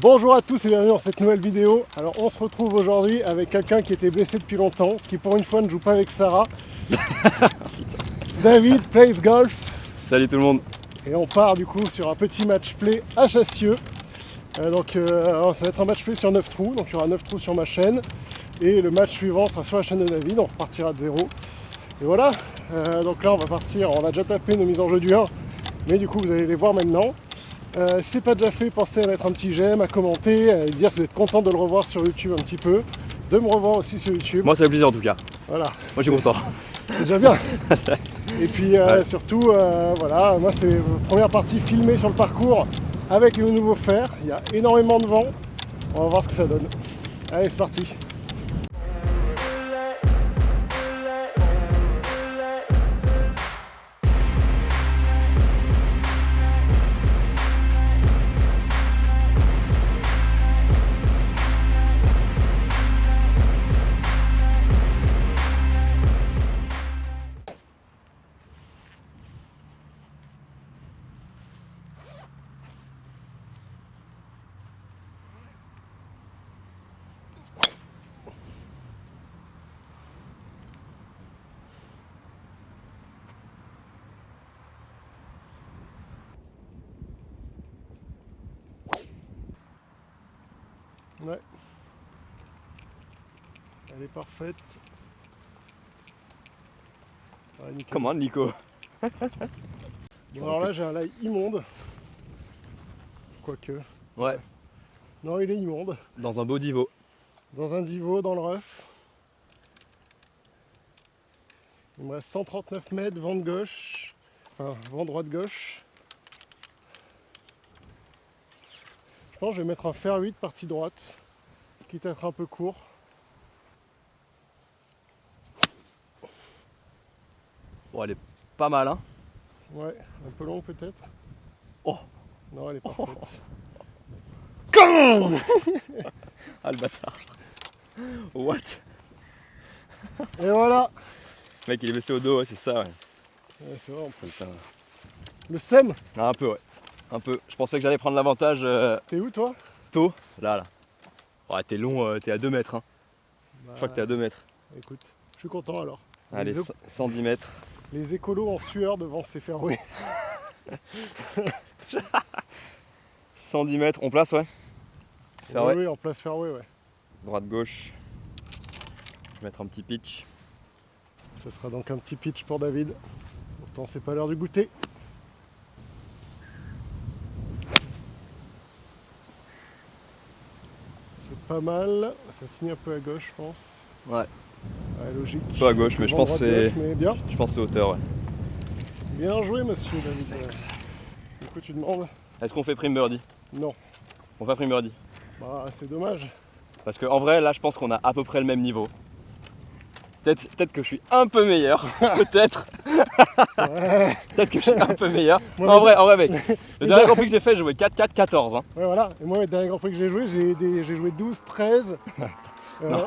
Bonjour à tous et bienvenue dans cette nouvelle vidéo. Alors on se retrouve aujourd'hui avec quelqu'un qui était blessé depuis longtemps, qui pour une fois ne joue pas avec Sarah. David plays golf. Salut tout le monde. Et on part du coup sur un petit match play à Chassieux. Alors, ça va être un match play sur 9 trous, donc il y aura 9 trous sur ma chaîne. Et le match suivant sera sur la chaîne de David, on repartira de zéro. Et voilà, donc là on va partir, on va déjà taper nos mises en jeu du 1, mais du coup vous allez les voir maintenant. Si c'est pas déjà fait, pensez à mettre un petit j'aime, à commenter, à dire si vous êtes content de le revoir sur YouTube un petit peu, de me revoir aussi sur YouTube. Moi ça fait plaisir en tout cas. Voilà. Moi je suis content. C'est déjà bien. Et puis surtout, voilà, moi c'est première partie filmée sur le parcours avec le nouveau fer. Il y a énormément de vent. On va voir ce que ça donne. Allez, c'est parti. Ouais. Elle est parfaite. Ouais, nickel. Comment Nico? Bon, alors là j'ai un lie immonde. Quoique. Ouais. Non, il est immonde. Dans un beau divo. Dans un divo, dans le rough. Il me reste 139 mètres, vent de gauche. Enfin, vent droite-gauche. Je pense que je vais mettre un fer 8 partie droite. Quitte à être un peu court. Bon elle est pas mal hein. Ouais, un peu long peut-être. Oh. Non, elle est parfaite. Ah le bâtard. What? Et voilà. Le mec il est blessé au dos, ouais c'est ça ouais. Ouais, c'est vrai en plus. Putain. Le SEM. Ah, un peu ouais. Un peu. Je pensais que j'allais prendre l'avantage T'es où toi? tôt. Là. Ouais t'es long, t'es à 2 mètres hein. Bah, Je crois que t'es à 2 mètres. écoute, je suis content alors. Allez, 110 mètres. Les écolos en sueur devant ces fairways. 110 mètres, on place ouais. Fairway. Oui, en place fairway, ouais. Droite-gauche. Je vais mettre un petit pitch. Ça sera donc un petit pitch pour David. Pourtant, c'est pas l'heure du goûter. C'est pas mal. Ça finit un peu à gauche, je pense. Ouais. Ouais, logique. Pas à gauche, mais je pense que c'est. Gauche, mais bien. Je pense que c'est hauteur ouais. Bien joué, monsieur David. Thanks. Du coup, tu demandes? Est-ce qu'on fait prime birdie? Non. On fait prime birdie. Bah, c'est dommage. Parce qu'en vrai, là, je pense qu'on a à peu près le même niveau. Peut-être que je suis un peu meilleur. Peut-être. Ouais. Peut-être que je suis un peu meilleur. Moi, Non, en vrai, mec. Le dernier Grand Prix que j'ai fait, j'ai joué 4-4-14. Hein. Ouais, voilà. Et moi, le dernier Grand Prix que j'ai joué, j'ai joué 12, 13,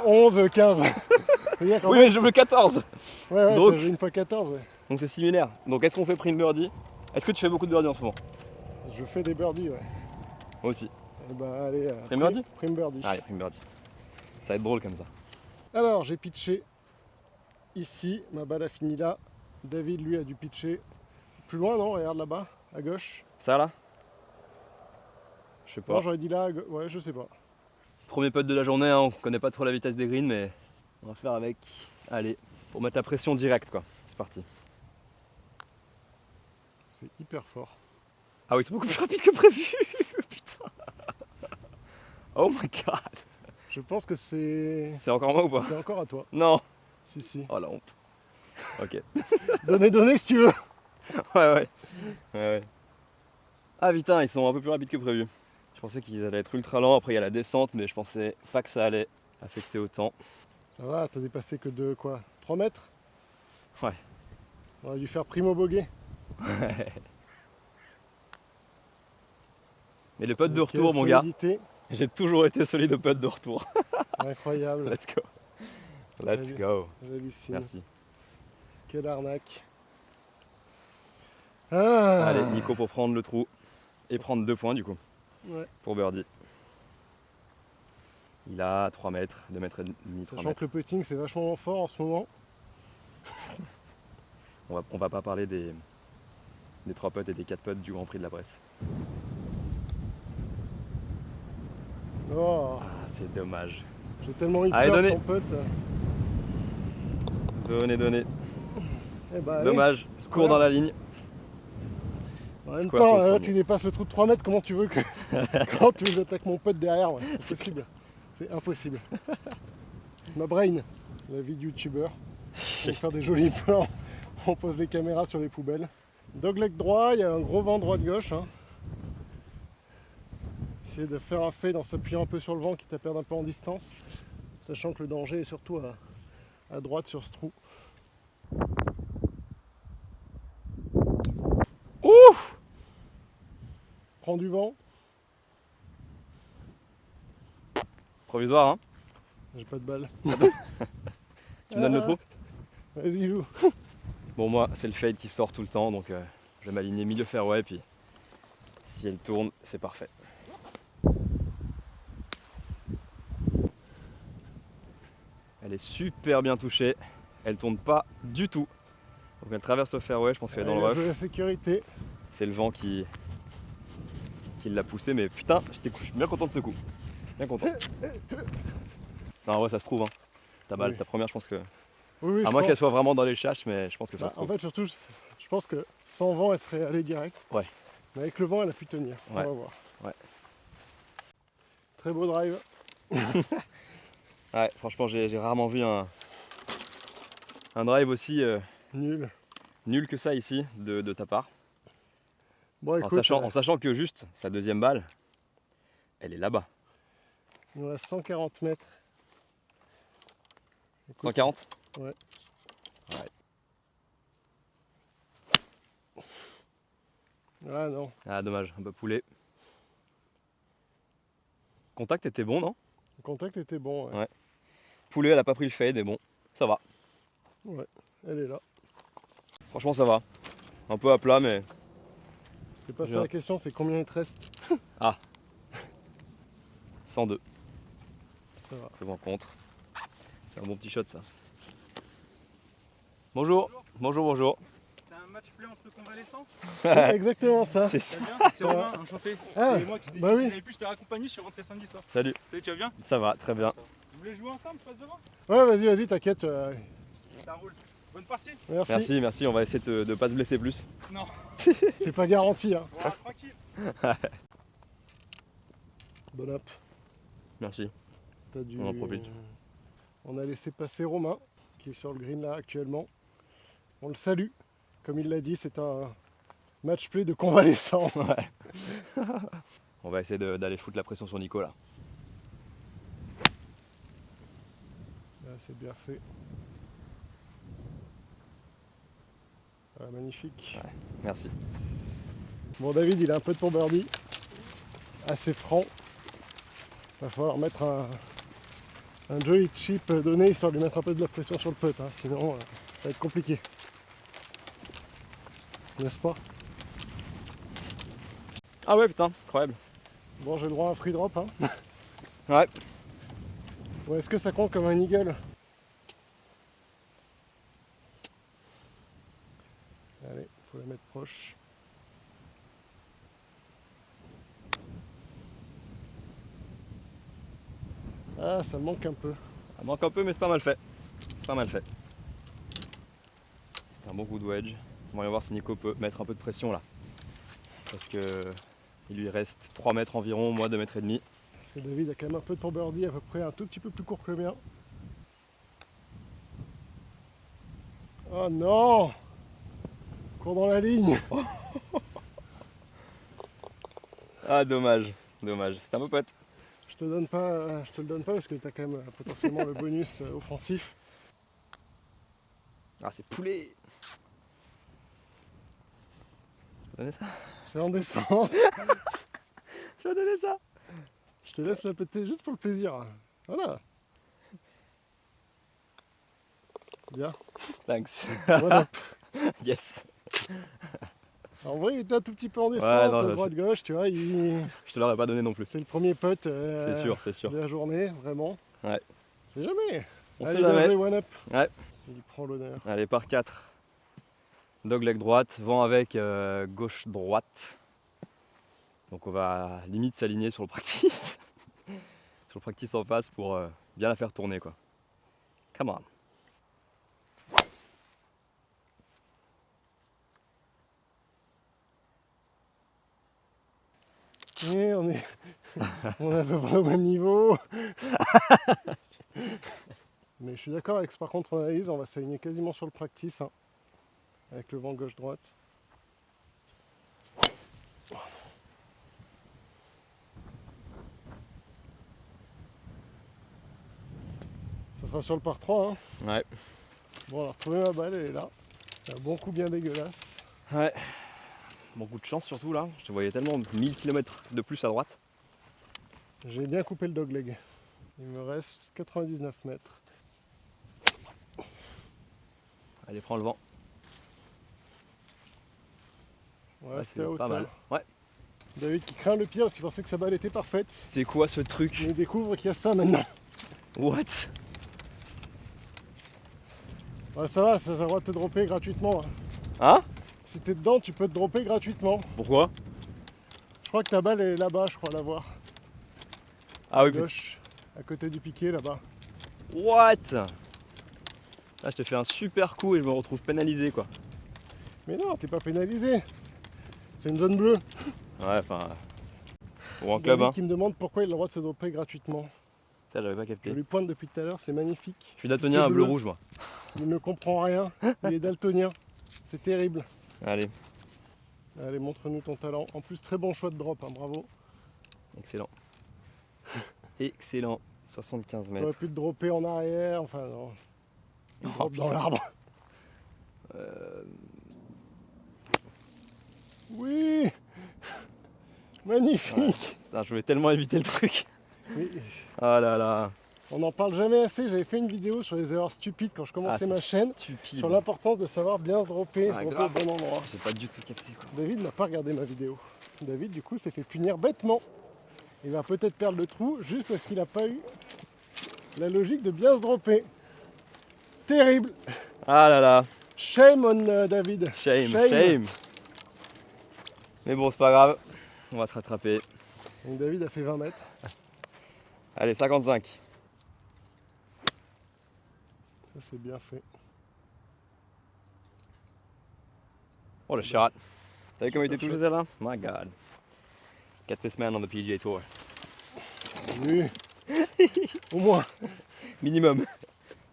11, 15. C'est-à-dire qu'en Oui, fait- mais je joue le 14. Ouais, Donc- t'as joué une fois 14, ouais. Donc c'est similaire. Donc est-ce qu'on fait prime birdie? Est-ce que tu fais beaucoup de birdie en ce moment? Je fais des birdies, ouais. Moi aussi. Et bah, allez. Prime birdie? Prime birdie. Allez, prime birdie. Ça va être drôle comme ça. Alors, j'ai pitché ici. Ma balle a fini là. David, lui, a dû pitcher plus loin, non? Regarde là-bas, à gauche. Ça là? Je sais pas. Non, j'aurais dit là, ouais, je sais pas. Premier putt de la journée, hein. On connaît pas trop la vitesse des greens, mais on va faire avec. Allez, pour mettre la pression directe quoi. C'est parti. C'est hyper fort. Ah oui, c'est beaucoup plus rapide que prévu. Putain. Oh my god. Je pense que c'est C'est encore moi ou pas? c'est encore à toi. Non. Si, si. Oh la honte. Ok. Donnez si tu veux. Ouais. Ah putain, ils sont un peu plus rapides que prévu. Je pensais qu'ils allaient être ultra lents. Après, il y a la descente, mais je pensais pas que ça allait affecter autant. Ça va, t'as dépassé que de quoi? 3 mètres? Ouais. On aurait dû faire primo bogey. Mais le putt de Quelle retour, mon gars, solidité. j'ai toujours été solide au putt de retour. Incroyable. Let's go. Let's go. J'hallucine. Merci. Quelle arnaque. Ah. Allez, Nico pour prendre le trou et prendre 2 points du coup Ouais. pour birdie. Il a 3 mètres, 2 mètres et demi, 3 Sachant mètres. que le putting c'est vachement fort en ce moment. On va pas parler des 3 putts et des 4 putts du Grand Prix de la Bresse. Oh, Ah, c'est dommage. j'ai tellement eu Allez, peur de donnez. ton pote. Donnez. Eh bah, allez, Dommage, square. court dans la ligne. En même Square sur temps, le là premier. tu dépasses le trou de 3 mètres, comment tu veux que quand tu veux que j'attaque mon pote derrière, ouais, c'est impossible. C'est impossible. Ma brain, la vie de youtubeur. Pour faire des jolis plans, on pose les caméras sur les poubelles. Dogleg droit, il y a un gros vent droite-gauche. Hein. Essayer de faire un fade en s'appuyant un peu sur le vent quitte à perdre un peu en distance. Sachant que le danger est surtout à droite sur ce trou. Ouf! Prends du vent. Provisoire, hein? J'ai pas de balle. Tu me donnes le trou? Vas-y, joue. Bon, moi, c'est le fade qui sort tout le temps, donc je vais m'aligner milieu fairway, puis si elle tourne, c'est parfait. Elle est super bien touchée, elle tourne pas du tout. Donc elle traverse le fairway, je pense qu'elle est dans le rough. Jouer la sécurité. C'est le vent qui l'a poussé, mais putain, je suis bien content de ce coup. Bien content. Non, en vrai, ça se trouve, hein. Ta balle, Oui. ta première, je pense que. Oui, À je moins pense. qu'elle soit vraiment dans les châches, mais je pense que ça Bah, se en trouve. fait, surtout, je pense que sans vent, elle serait allée direct. Ouais. Mais avec le vent, elle a pu tenir. Ouais. On va voir. Ouais. Très beau drive. Ouais, franchement, j'ai rarement vu un drive aussi Nul. nul que ça ici de ta part. Bon, En écoute, sachant que juste sa deuxième balle, elle est là-bas. il nous reste 140 mètres. Écoute, 140? Ouais. Ouais. Ah non. Ah, dommage, un peu poulet. Contact était bon, non? Le contact était bon. Ouais. Ouais. Poulet, elle a pas pris le fade, mais bon, ça va. Ouais, elle est là. Franchement, ça va. Un peu à plat, mais. C'était pas ça Bien. la question, c'est combien il te reste. 102. Ça va. Je rencontre. C'est un bon petit shot, ça. Bonjour. Bonjour. C'est un match play entre convalescents. C'est exactement ça. C'est Ça ça. va bien. C'est Ça va. Romain, enchanté. Ah, C'est moi qui t'ai bah dit, oui. si j'avais pu, je t'aurais accompagné, je suis rentré samedi soir. Salut. Salut, tu vas bien? Ça va, très bien. Vous voulez jouer ensemble, je passe devant? Ouais, vas-y, t'inquiète. Ça roule. Bonne partie? Merci. Merci. On va essayer de ne pas se blesser plus. Non. C'est pas garanti. Hein. Voilà, tranquille. Bon up. Merci. T'as dû... On en profite. On a laissé passer Romain, qui est sur le green là actuellement. On le salue. Comme il l'a dit, c'est un match play de convalescent. On va essayer d'aller foutre la pression sur Nico là. Ah, c'est bien fait. Ah, magnifique. Ouais. Merci. Bon, David, il a un peu de ton birdie. Assez franc. Va falloir mettre un joli chip donné histoire de lui mettre un peu de la pression sur le putt. Hein. Sinon, ça va être compliqué. N'est-ce pas? Ah ouais, putain, incroyable. Bon, j'ai le droit à un free drop. Hein. Ouais. Bon, est-ce que ça compte comme un eagle? Allez, faut la mettre proche. Ah, ça manque un peu. Ça manque un peu, mais c'est pas mal fait. C'est pas mal fait. C'est un bon coup de wedge. On va voir si Nico peut mettre un peu de pression là. Parce que il lui reste 3 mètres environ, moi 2 mètres et demi. Parce que David a quand même un peu de ton birdie, à peu près un tout petit peu plus court que le mien. Oh non! Cours dans la ligne! Ah dommage, c'est un beau pote. Je te le donne pas parce que tu as quand même potentiellement le bonus offensif. Ah c'est poulet. Tu vas donner ça? C'est en descente. Tu vas donner ça? Je te laisse la péter juste pour le plaisir. Voilà. Bien. Thanks. Voilà. Yes. En vrai, il était un tout petit peu en descente, non, droite-gauche, tu vois. Je te l'aurais pas donné non plus. C'est le premier putt C'est sûr, c'est sûr. de la journée, vraiment. Ouais. C'est jamais. On Allez, sait bien jamais. joué, one up. Ouais. Il prend l'honneur. Allez, par 4. Dogleg droite, vent avec gauche-droite. Donc on va limite s'aligner sur le practice. Sur le practice en face pour bien la faire tourner quoi. Come on. Et on est à peu près au même niveau. Mais je suis d'accord avec par contre ton analyse, on va s'aligner quasiment sur le practice, hein, avec le vent gauche-droite. Ça sera sur le par 3. Hein. Ouais. Bon, on a retrouvé ma balle, elle est là. C'est un bon coup bien dégueulasse. Ouais. Beaucoup de chance surtout là. Je te voyais tellement 1000 km de plus à droite. J'ai bien coupé le dogleg. Il me reste 99 mètres. Allez, prends le vent. Ouais, Ouais, c'était à c'est pas hauteur. mal. Ouais. David qui craint le pire parce qu'il pensait que sa balle était parfaite. C'est quoi ce truc? Mais il découvre qu'il y a ça maintenant. What? Ouais, ça va, ça a le droit de te dropper gratuitement. Hein. Hein? Si t'es dedans, tu peux te dropper gratuitement. Pourquoi? Je crois que ta balle est là-bas, je crois la voir. Ah oui, Gauche, à côté du piquet là-bas. what? Là, je te fais un super coup et je me retrouve pénalisé quoi. Mais non, t'es pas pénalisé. C'est une zone bleue. Ouais, enfin. Ou en club, David hein. qui me demande pourquoi il a le droit de se dropper gratuitement. Putain, j'avais pas Je capté. lui pointe depuis tout à l'heure, c'est magnifique. Je suis daltonien à C'est bleu bleu. rouge moi. Il ne comprend rien, il est daltonien. C'est terrible. Allez, Allez, montre-nous ton talent. En plus, très bon choix de drop, hein, bravo. excellent. Excellent. 75 T'aurais mètres. pu te dropper en arrière, enfin non. Il drop dans l'arbre. Oui. Magnifique. Putain, je voulais tellement éviter le truc. Mais Ah là là. on n'en parle jamais assez. J'avais fait une vidéo sur les erreurs stupides quand je commençais Ah, ma c'est chaîne. stupide. Sur l'importance de savoir bien se dropper, Ah, se dropper grave. au bon endroit. J'ai pas du tout capté quoi. David n'a pas regardé ma vidéo. David, du coup, s'est fait punir bêtement. Il va peut-être perdre le trou juste parce qu'il n'a pas eu la logique de bien se dropper. Terrible. Ah là là. Shame on David. Shame. Mais bon, c'est pas grave. On va se rattraper. Donc David a fait 20 mètres. Allez, 55. Ça, c'est bien fait. Oh le shot. T'as vu comment il était Super touché celle-là? My god. Get this man on the PGA Tour. Oui. Au moins. Minimum.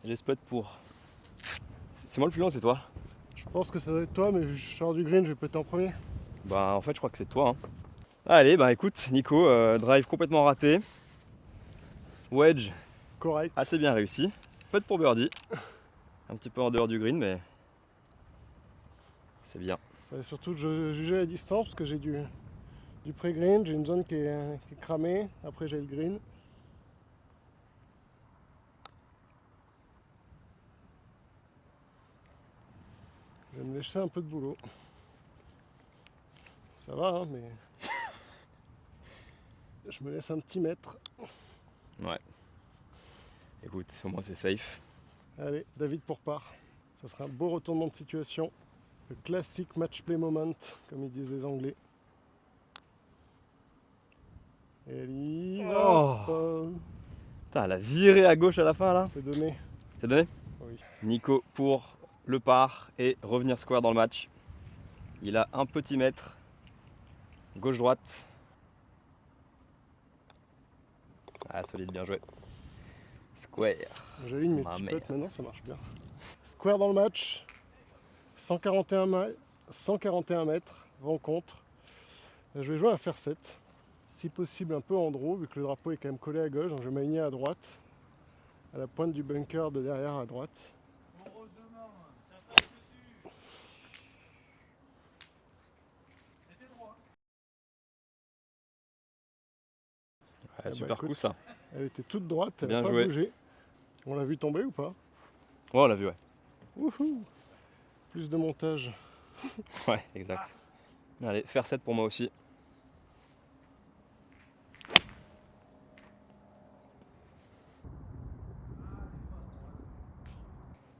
J'ai spot pour. C'est moi le plus long, c'est toi? Je pense que ça doit être toi, mais vu que je sors du green, je vais péter en premier. Bah en fait je crois que c'est toi. Hein. Allez, bah écoute Nico, drive complètement raté. Wedge Correct. assez bien réussi. Putt pour birdie. Un petit peu en dehors du green mais c'est bien. Ça va surtout juger la distance parce que j'ai du pré-green, j'ai une zone qui est cramée, après j'ai le green. Je vais me laisser un peu de boulot. Ça va, hein, mais je me laisse un petit mètre. Ouais. Écoute, au moins c'est safe. Allez, David pour part. Ça sera un beau retournement de situation. Le classique match play moment, comme ils disent les Anglais. Et elle y va. Putain, elle a viré à gauche à la fin là. C'est donné. C'est donné? Oui. Nico pour le par et revenir square dans le match. Il a un petit mètre. Gauche-droite. Ah, solide, bien joué. Square. J'aligne mes Ma petits mère. potes maintenant, ça marche bien. Square dans le match. 141 mètres, vent contre. Je vais jouer un fer 7. Si possible un peu en draw, vu que le drapeau est quand même collé à gauche. Donc je vais m'aligner à droite. À la pointe du bunker de derrière à droite. Ouais, bah, super écoute. coup ça. Elle était toute droite, elle Bien n'a pas joué. bougé. On l'a vu tomber ou pas? Ouais, on l'a vu, ouais. Wouhou! Plus de montage. Ouais, exact. Allez, faire 7 pour moi aussi.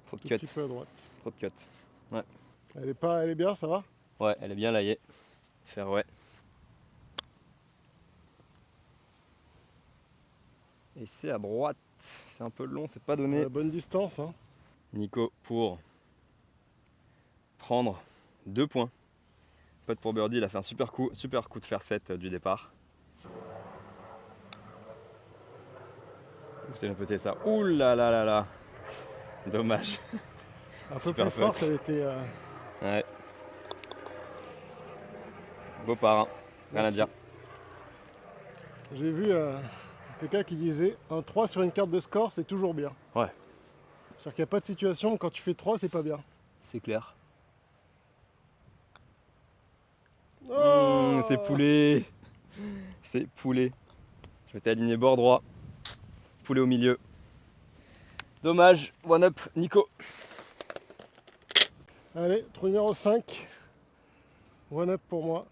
Trop de Un cut, petit peu à droite. trop de cut. Elle est bien, ça va? Ouais, elle est bien laillée. Fairway. Et c'est à droite. C'est un peu long, c'est pas donné. Bonne distance, hein. Nico pour prendre 2 points. Putt pour birdie, il a fait un super coup de faire 7 du départ. C'est bien pété ça. Ouh là là là là. Dommage. Un peu Super plus forte, putt. elle était. Ouais. Beau par, hein. Rien à Merci. dire. J'ai vu quelqu'un qui disait un 3 sur une carte de score, c'est toujours bien. Ouais, C'est-à-dire qu'il n'y a pas de situation où quand tu fais 3, c'est pas bien. c'est clair. Oh C'est poulet. C'est poulet. Je m'étais aligné bord droit. Poulet au milieu. Dommage. One up, Nico. Allez, trou numéro 5. One up pour moi.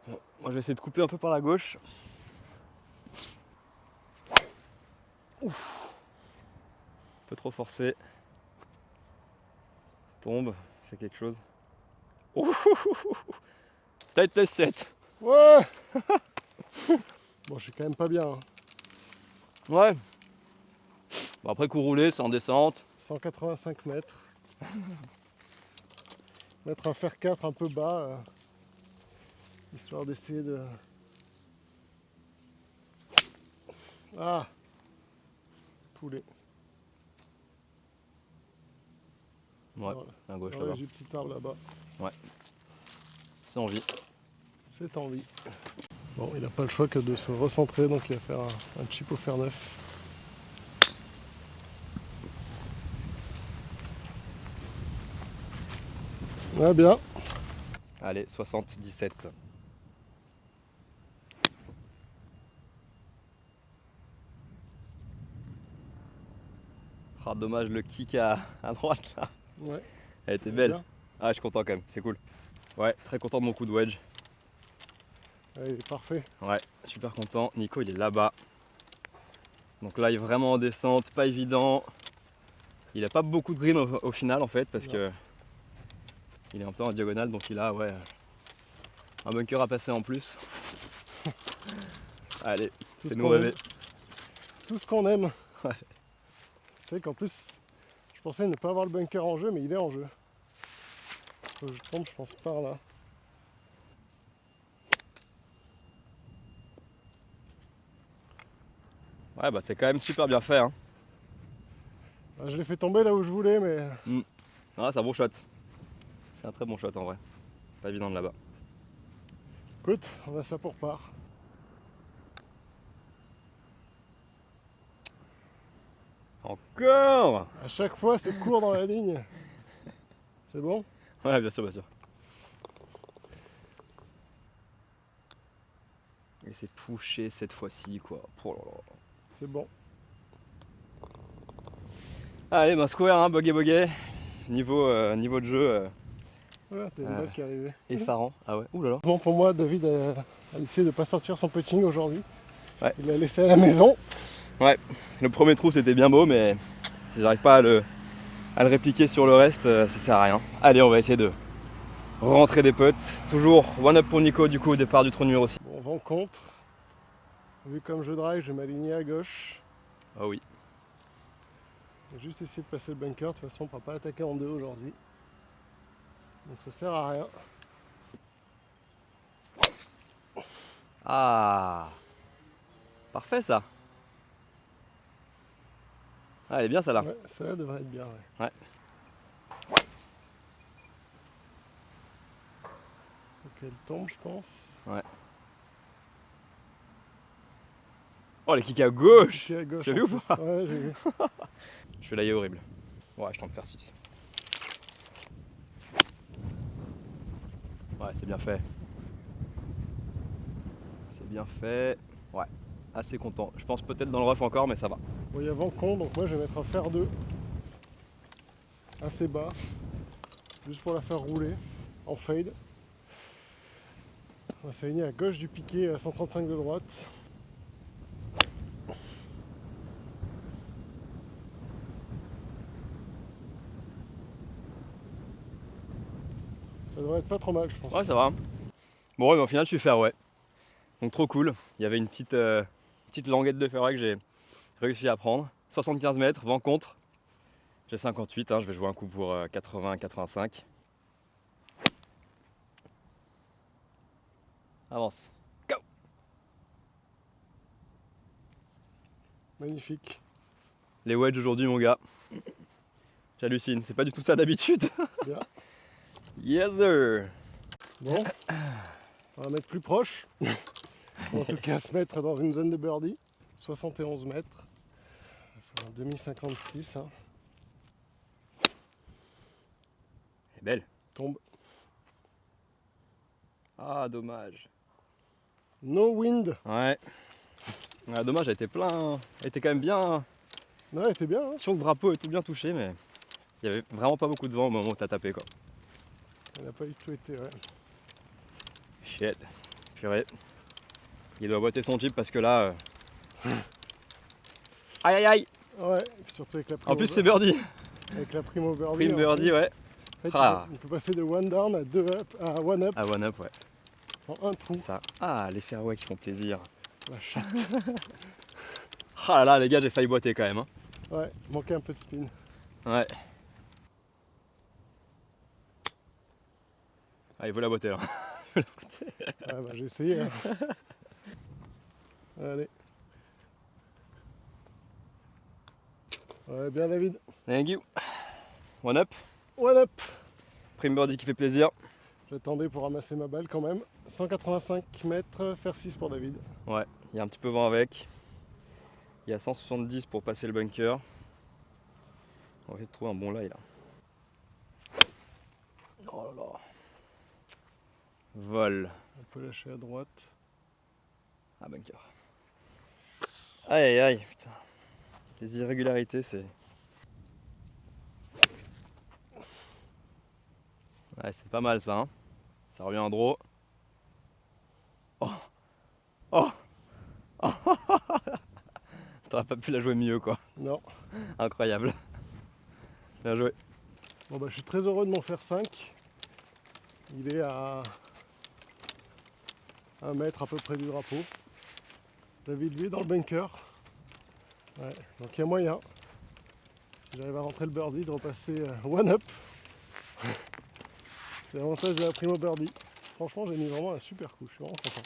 Bon, moi je vais essayer de couper un peu par la gauche. Ouf. Un peu trop forcé. Tombe, fait quelque chose. Tight plus 7. Ouais. Bon, je suis quand même pas bien, hein. Ouais. Bon, après coup roulé, c'est en descente. 185 mètres. Mettre un fer 4 un peu bas, histoire d'essayer de... Ah, poulet. Ouais, Voilà. à gauche Ouais, là-bas. j'ai une petite arbre là-bas. C'est en vie. C'est envie. Bon, il n'a pas le choix que de se recentrer, donc il va faire un chip au fer 9. Ouais, bien. Allez, 77. Ah, dommage le kick à droite là. Ouais, Elle était c'est belle. bien. Ah, je suis content quand même, c'est cool. Ouais, très content de mon coup de wedge. Ouais, il est parfait. Ouais, super content. Nico, il est là-bas. Donc là, il est vraiment en descente, pas évident. Il a pas beaucoup de green au final en fait, parce Non. que il est un peu en diagonale, donc il a ouais, un bunker à passer en plus. Allez, Tout ce fais-nous qu'on rêver. aime. Tout ce qu'on aime. Ouais. C'est qu'en plus, je pensais ne pas avoir le bunker en jeu, mais il est en jeu. Faut que je tombe, je pense, par là. Ouais, bah c'est quand même super bien fait. Hein. Je l'ai fait tomber là où je voulais, mais Ah, c'est un bon shot. C'est un très bon shot en vrai. Pas évident de là-bas. écoute, on a ça pour part. Encore. À chaque fois, c'est court dans la ligne. C'est bon? Ouais, bien sûr, bien sûr. Et c'est touché cette fois-ci, quoi. Oh là là. C'est bon. Allez, bah square, hein, bogey. Niveau de jeu Voilà, t'as une balle qui est arrivée. effarant. Ah ouais, ouh là là. Bon, pour moi, David a décidé de ne pas sortir son putting aujourd'hui. Ouais. Il l'a laissé à la maison. Ouais, le premier trou c'était bien beau, mais si j'arrive pas à le répliquer sur le reste, ça sert à rien. Allez, on va essayer de rentrer des putts. Toujours one up pour Nico du coup au départ du trou numéro 6. Bon, vent contre. Vu comme je drive, je vais m'aligner à gauche. Ah oui. Je vais juste essayer de passer le bunker. De toute façon, on ne pourra pas l'attaquer en deux aujourd'hui. Donc ça sert à rien. Ah, parfait ça. Ah, elle est bien celle-là. Ouais, ça devrait être bien. Ouais. Ouais. Faut qu'elle tombe, je pense. Ouais. Oh, les kicks à gauche. Pied à gauche. T'as en vu ou plus. pas? Ouais, j'ai vu. Je suis laillé horrible. Ouais, je tente de faire 6. Ouais, c'est bien fait. C'est bien fait. Ouais, assez content. Je pense peut-être dans le rough encore, mais ça va. Bon, il y a vent con, donc moi je vais mettre un fer 2 assez bas, juste pour la faire rouler en fade. On va s'aligner à gauche du piquet à 135 de droite. Ça devrait être pas trop mal, je pense. Ouais, ça va. Bon, mais au final, je suis fairway. Donc trop cool. Il y avait une petite languette de fairway que j'ai réussi à prendre. 75 mètres, vent contre. J'ai 58, hein, je vais jouer un coup pour 80-85. Avance. Go! Magnifique. Les wedges aujourd'hui, mon gars. J'hallucine, c'est pas du tout ça d'habitude. Bien. Yes sir! Bon, on va mettre plus proche. En tout cas, se mettre dans une zone de birdie. 71 mètres. On va faire un demi-56. Hein. Elle est belle. Tombe. Ah, dommage. No wind. Ouais. Ah, dommage, elle était plein. Elle était quand même bien Non, elle était bien. Hein. sur le drapeau et tout bien touché, mais il y avait vraiment pas beaucoup de vent au moment où t'as tapé quoi. Elle n'a pas du tout été. Ouais. Shit. Purée. Il doit boiter son jeep parce que là. Aïe aïe aïe! Ouais, et puis surtout avec la primo. En plus, c'est birdie. Avec la primo birdie. Prime birdie, ouais. En fait, Ah. on peut passer de one down à deux up, à one up Ah, one up, ouais. en un trou. Ça. Ah, les fairways qui font plaisir. La chatte. Ah là là, les gars, j'ai failli boiter quand même. Hein. Ouais, manquait un peu de spin. Ouais. Ah, il veut la botter là. Ah bah j'ai essayé. Hein. Allez. Ouais, bien David. Thank you. One up. One up. Prime birdie qui fait plaisir. J'attendais pour ramasser ma balle quand même. 185 mètres, faire 6 pour David. Ouais, il y a un petit peu vent avec. Il y a 170 pour passer le bunker. On va essayer de trouver un bon lie là. Oh là là. Vol. On peut lâcher à droite. Ah, bunker. Aïe aïe aïe, putain. Les irrégularités, c'est. Ouais, c'est pas mal ça, hein. Ça revient en draw. Oh! Oh! Oh. T'aurais pas pu la jouer mieux quoi. Non. Incroyable. Bien joué. Bon bah je suis très heureux de m'en faire 5. Il est à 1 mètre à peu près du drapeau. David lui est dans le bunker. Ouais, donc il y a moyen. Si j'arrive à rentrer le birdie, de repasser one up. C'est l'avantage de la primo birdie. Franchement j'ai mis vraiment un super coup, je suis vraiment content.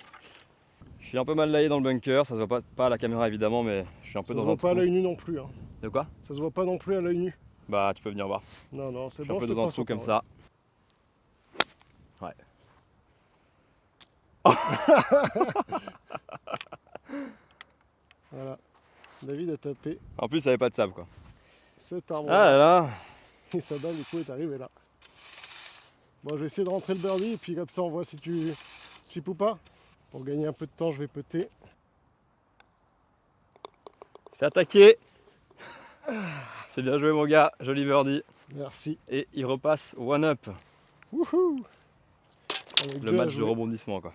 Je suis un peu mal layé dans le bunker, ça se voit pas à la caméra évidemment, mais je suis un peu Ça se dans voit un pas à trou. l'œil nu non plus. Hein. De quoi? Ça se voit pas non plus à l'œil nu. Bah tu peux venir voir. Non, non, c'est Je suis bon. un peu je te dans un crois trou sur comme parole. ça. Ouais. Voilà. David a tapé En plus, il n'y avait pas de sable quoi. cet arbre. Ah là là. Et sa balle du coup est arrivée là. Bon, je vais essayer de rentrer le birdie et puis comme ça on voit si tu chip ou pas. Pour gagner un peu de temps, je vais putter. C'est attaqué. C'est bien joué mon gars, joli birdie. Merci. Et il repasse one up. Wouhou! On est Le deux à match de jouer. rebondissement quoi.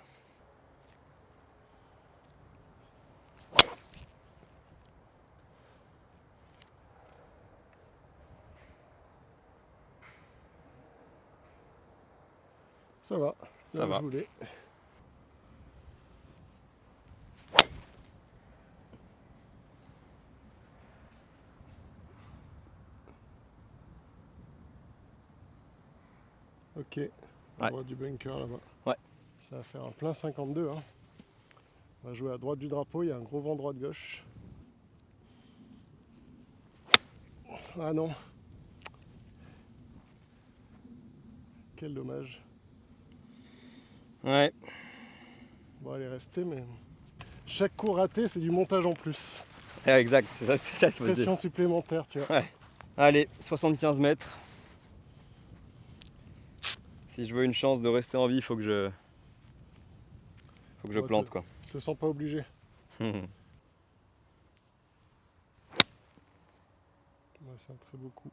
Ça va. Ça Là où va. je voulais. Ok. À Ouais. droite du bunker là-bas. Ouais. Ça va faire un plein 52. Hein. On va jouer à droite du drapeau, il y a un gros vent droite-gauche. Ah non. Quel dommage. Ouais. Bon, elle est restée, mais chaque coup raté, c'est du montage en plus. Ouais, exact, c'est ça qu'il faut se dire. Pression supplémentaire, tu vois. Allez, 75 mètres. Si je veux une chance de rester en vie, il faut que je Ouais, plante quoi. Je te sens pas obligé. c'est un très beau coup.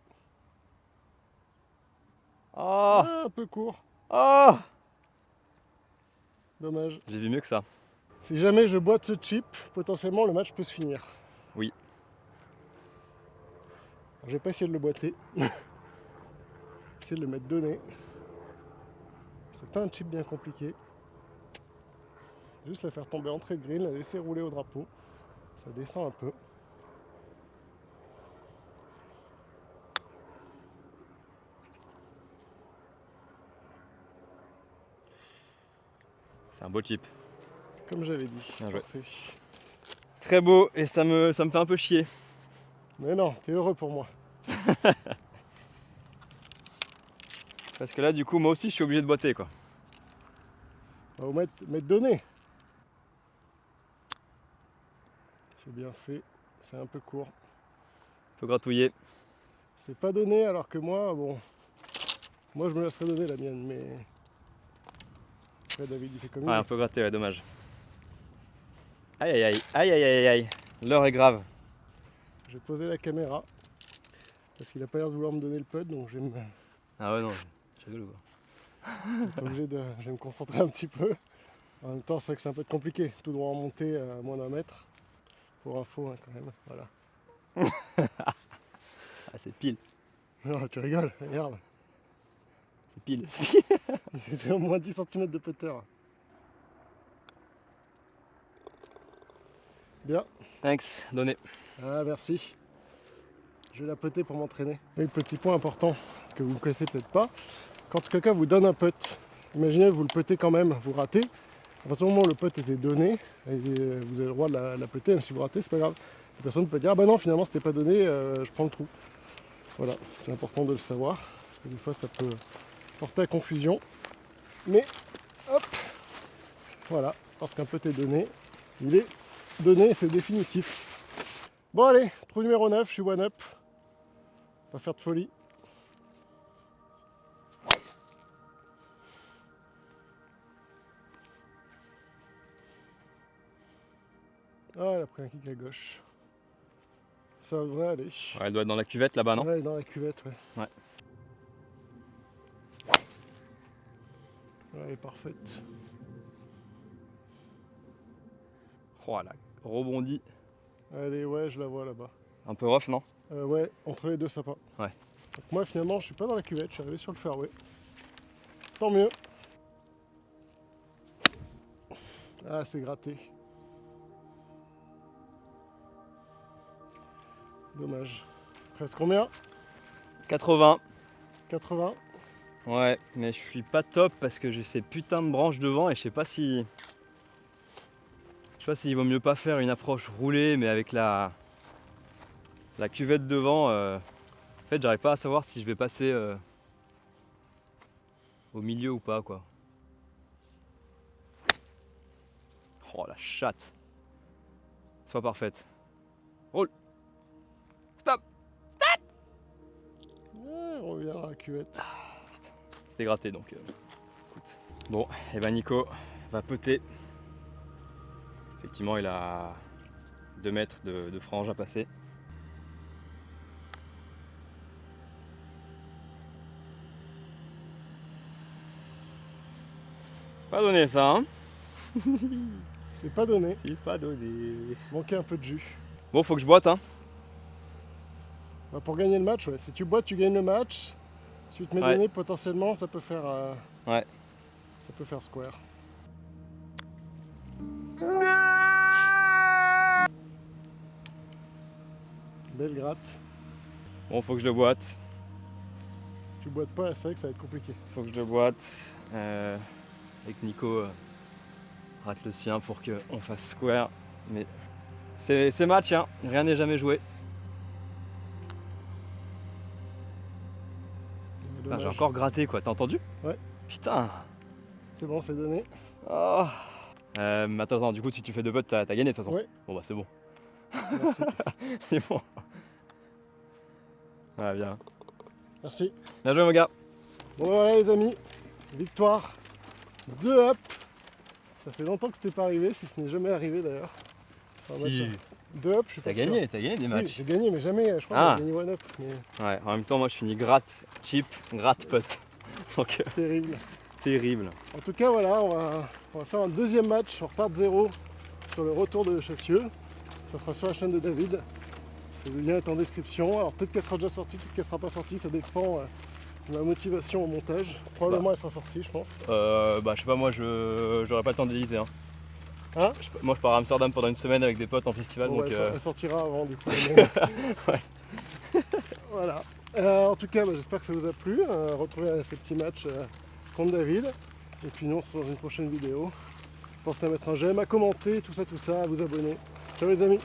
Oh, Ah, un peu court, oh, dommage. j'ai vu mieux que ça. Si jamais je boite ce chip, potentiellement le match peut se finir. Oui. Alors, je vais pas essayer de le boiter. Essayer de le mettre donné. C'est pas un chip bien compliqué. Juste la faire tomber entrée de green, la laisser rouler au drapeau. Ça descend un peu. C'est un beau chip. Comme j'avais dit. Bien joué. Parfait. Très beau et ça me fait un peu chier. Mais non, t'es heureux pour moi. Parce que là, du coup, moi aussi, je suis obligé de boiter, quoi. On va mettre donné. C'est bien fait. C'est un peu court. Faut gratouiller. C'est pas donné alors que moi, bon. Moi je me laisserais donner la mienne, mais. Après David il fait comme il Ouais, veut. un peu gratté, ouais, dommage. Aïe aïe aïe, aïe aïe aïe aïe. L'heure est grave. Je vais poser la caméra. Parce qu'il a pas l'air de vouloir me donner le putt, donc je vais Ah ouais, non, je rigole ou quoi. être obligé de. Je vais me concentrer un petit peu. En même temps, c'est vrai que c'est un peu compliqué. Tout droit en montée à moins d'un mètre. Pour info, hein, quand même. Voilà. Ah, c'est pile. Non, tu rigoles, regarde. C'est pile. C'est pile. J'ai au moins 10 cm de putter. Bien. Thanks, donné. Ah, merci. Je vais la putter pour m'entraîner. Et le petit point important que vous ne connaissez peut-être pas, quand quelqu'un vous donne un putt, imaginez vous le puttez quand même, vous ratez. À partir du moment où le putt était donné, et vous avez le droit de la putter, même si vous ratez, c'est pas grave. La personne peut dire ah bah non finalement c'était pas donné, je prends le trou. Voilà, c'est important de le savoir, parce que des fois ça peut porter à confusion. Mais hop, voilà, lorsqu'un putt est donné, il est donné et c'est définitif. Bon allez, trou numéro 9, je suis one up. Pas faire de folie. Ah, elle a pris un kick à gauche. Ça devrait aller. Ouais, elle doit être dans la cuvette là-bas, non? Ouais, elle est dans la cuvette, ouais. Ouais. Ouais, elle est parfaite. Oh, elle a rebondi. Allez, ouais, je la vois là-bas. Un peu rough, non? Ouais, entre les deux sapins. Ouais. Donc moi, finalement, je suis pas dans la cuvette, je suis arrivé sur le fairway. Tant mieux. Ah, c'est gratté. Dommage. Presque combien? 80. 80. Ouais, mais je suis pas top parce que j'ai ces putains de branches devant et je sais pas si. Je sais pas s'il vaut mieux pas faire une approche roulée mais avec la cuvette devant. En fait, j'arrive pas à savoir si je vais passer au milieu ou pas, quoi. Oh la chatte. Sois parfaite. Roule. Stop. Ouais, on revient à la cuvette. C'était gratté donc écoute. Bon, et ben Nico va putter. Effectivement, il a 2 mètres de frange à passer. Pas donné ça, hein? C'est pas donné. C'est pas donné. Manquait un peu de jus. Bon, faut que je boite, hein? Bah, pour gagner le match, ouais. Si tu boites, tu gagnes le match. Si tu te mets Ouais. donné, potentiellement, ça peut faire. Ouais. Ça peut faire square. Belle gratte. Bon, faut que je le boite. Si tu boites pas, c'est vrai que ça va être compliqué. Faut que je le boite. Et que Nico rate le sien pour qu'on fasse square. Mais c'est match, hein. Rien n'est jamais joué. Putain, j'ai encore gratté, quoi. T'as entendu? Ouais. Putain. C'est bon, c'est donné. Oh. Attends, du coup, si tu fais 2 putts, t'as gagné de toute façon. Ouais. Bon, bah, c'est bon. Merci. C'est bon. Ah, bien. Merci. Bien joué, mon gars. Bon, voilà, les amis. Victoire. 2 up. Ça fait longtemps que c'était pas arrivé, si ce n'est jamais arrivé d'ailleurs. Si, 2 up, je suis pas t'as sûr. gagné des Oui, matchs. j'ai gagné, mais jamais, je crois Ah. que j'ai gagné 1 up. Mais Ouais, en même temps, moi je finis gratte, chip, gratte, putt. Donc, terrible. terrible. En tout cas, voilà, on va faire un deuxième match. On repart de 0 sur le retour de Chassieux. Ça sera sur la chaîne de David. Le lien est en description. Alors peut-être qu'elle sera déjà sortie, peut-être qu'elle sera pas sortie. Ça dépend de ma motivation au montage. Probablement elle sera sortie, je pense. Je sais pas, moi j'aurais pas le temps d'Élysée. Hein. Hein? Moi je pars à Amsterdam pendant une semaine avec des potes en festival. Bon, donc, elle sortira avant du coup. Mais... Ouais. Voilà. En tout cas, j'espère que ça vous a plu. Retrouvez ces petits matchs contre David. Et puis nous on se retrouve dans une prochaine vidéo. Pensez à mettre un j'aime, à commenter, tout ça, à vous abonner. Ciao les amis!